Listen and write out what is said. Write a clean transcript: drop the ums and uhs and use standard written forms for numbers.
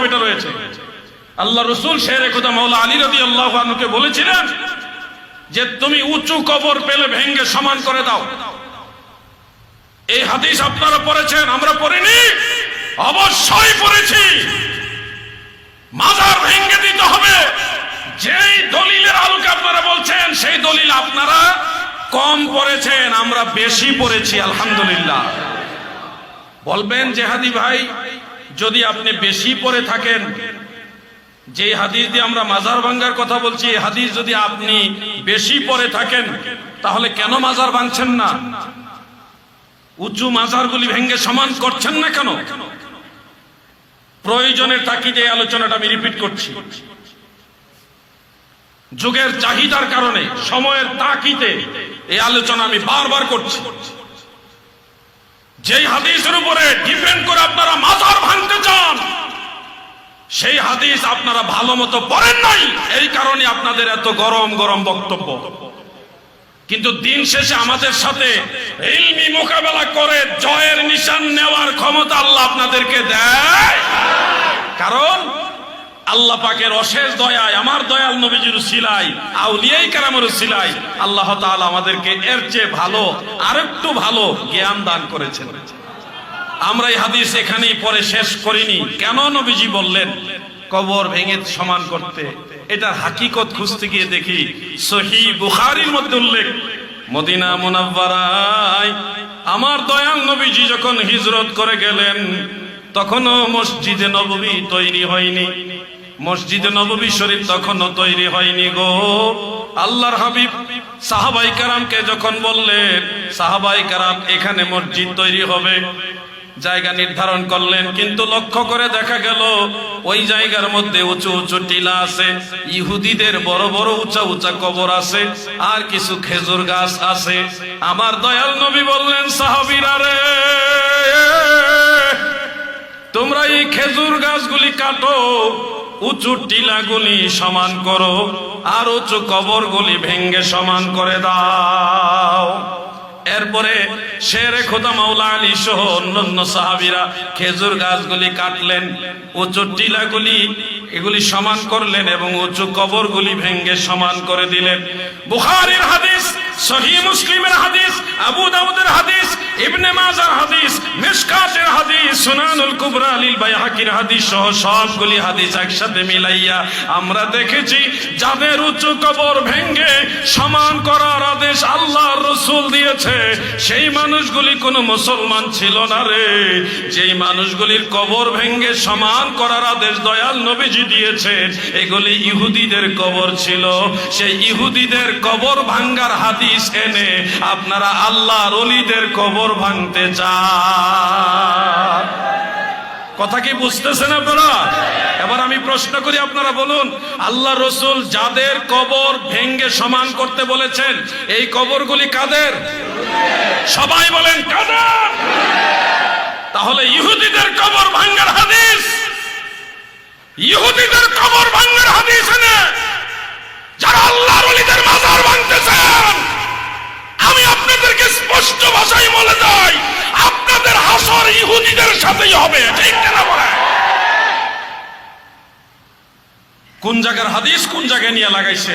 এটা রয়েছে। আল্লাহ রসুল শেরে খোদা মাওলা আলী রাদিয়াল্লাহু আনহুকে বলেছিলেন যে তুমি উঁচু কবর পেলে ভেঙ্গে সমান করে দাও। এই হাদিস আপনারা পড়েছেন, আমরা পড়িনি? অবশ্যই পড়েছি। মাজার ভেঙ্গে দিতে হবে, যেই দলিলের আলোকে আপনারা বলছেন সেই দলিল আপনারা কম পড়েছেন, আমরা বেশি পড়েছি আলহামদুলিল্লাহ। বলবেন জেহাদি ভাই, যদি আপনি বেশি পড়ে থাকেন, যে হাদিস দিয়ে আমরা মাজার ভাঙ্গার কথা বলছি, এই হাদিস যদি আপনি বেশি পড়ে থাকেন, তাহলে কেন মাজার ভাঙছেন না? উঁচু মাজারগুলি ভেঙ্গে সমান করছেন না কেন? প্রয়োজনের তাকিদে এই আলোচনাটা আমি রিপিট করছি। যুগের চাহিদার কারণে, সময়ের তাকিদে এই আলোচনা আমি বারবার করছি। যেই হাদিসের উপরে ডিপেন্ড করে আপনারা মাজার ভাঙতে চান, সেই হাদিস আপনারা ভালো মতো পড়েন নাই, এই কারণে আপনাদের এত গরম গরম বক্তব্য। কিন্তু দিন শেষে আমাদের সাথে ইলমি মোকাবেলা করে জয়ের নিশান নেওয়ার ক্ষমতা আল্লাহ আপনাদেরকে দেয়। কারণ আল্লাহ পাকের অশেষ দয়ায়, আমার দয়াল নবীজির উসিলায়, আউলিয়ায়ে কেরামের উসিলায় আল্লাহ তাআলা আমাদেরকে এর চেয়ে ভালো, আরেকটু ভালো জ্ঞান দান করেছেন। আমরা এই হাদিস এখানেই পরে শেষ করিনি। কেন নবীজি বললেন কবর ভেঙে সমান করতে? এটার হাকিকত খুঁজতে গিয়ে দেখি সহিহ বুখারীর মধ্যে উল্লেখ, মদিনা মুনাওয়ারায় আমার দয়াল নবীজি যখন হিজরত করে গেলেন, তখনও মসজিদে নববী তৈরি হয়নি, মসজিদে নববী শরীফ তখনও তৈরি হয়নি গো। আল্লাহর হাবিব সাহাবায়ে কেরামকে যখন বললেন, সাহাবায়ে কেরাম এখানে মসজিদ তৈরি হবে, জায়গা নির্ধারণ করলেন, কিন্তু লক্ষ্য করে দেখা গেল ওই জায়গার মধ্যে উঁচু উঁচু টিলা আছে, ইহুদিদের বড় বড় উঁচা উঁচা কবর আছে, আর কিছু খেজুর গাছ আছে। আমার দয়াল নবী বললেন, সাহাবীরা রে, তোমরা এই খেজুর গাছগুলি কাটো, উঁচু টিলাগুলি সমান করো, আর উঁচু কবরগুলি ভেঙ্গে সমান করে দাও। এরপরে শেরে খোদা মাওলা আলী সহ অন্যান্য সাহাবীরা খেজুর গাছগুলি কাটলেন, উঁচু টিলাগুলি এগুলি সমান করলেন এবং উঁচু কবরগুলি ভেঙ্গে সমান করে দিলেন। বুখারীর হাদিস, সহিহ মুসলিমের হাদিস, আবু দাউদের হাদিস, ইবনে মাজার হাদিস, মিশকাতের হাদিস, সুনানুল কুবরা লিল বাইহাকির হাদিস সহ সবগুলি হাদিস একসাথে মিলাইয়া আমরা দেখেছি, যাদের উঁচু কবর ভেঙ্গে সমান করার আদেশ আল্লাহর রাসূল দিয়েছে, সেই মানুষগুলি কোনো মুসলমান ছিল না রে। যেই মানুষগুলির কবর ভেঙ্গে সমান করার আদেশ দয়াল নবীজি দিয়েছেন, এগুলি ইহুদিদের কবর ছিল। সেই ইহুদিদের কবর ভাঙ্গার হাদিস এনে আপনারা আল্লাহর ওলিদের কবর ভাঙতে চান। কথা কি বুঝতেছেন আপনারা? এবার আমি প্রশ্ন করি, আপনারা বলুন, আল্লাহ রসুল যাদের কবর ভেঙ্গে সমান করতে বলেছেন, এই কবরগুলি কাদের? সবাই বলেন কাদের? তাহলে ইহুদিদের কবর ভাঙ্গার হাদিস, ইহুদিদের কবর ভাঙ্গার হাদিস এনে যারা আল্লাহর ওলিদের মাজার ভাঙতেছেন, আমি আপনাদেরকে স্পষ্ট ভাষায় বলে যাই, আপনাদের হাসর ইহুদিদের সাথেই হবে। ঠিক না বলে? কোন জায়গার হাদিস কোন জায়গায় নিয়ে লাগাইছে?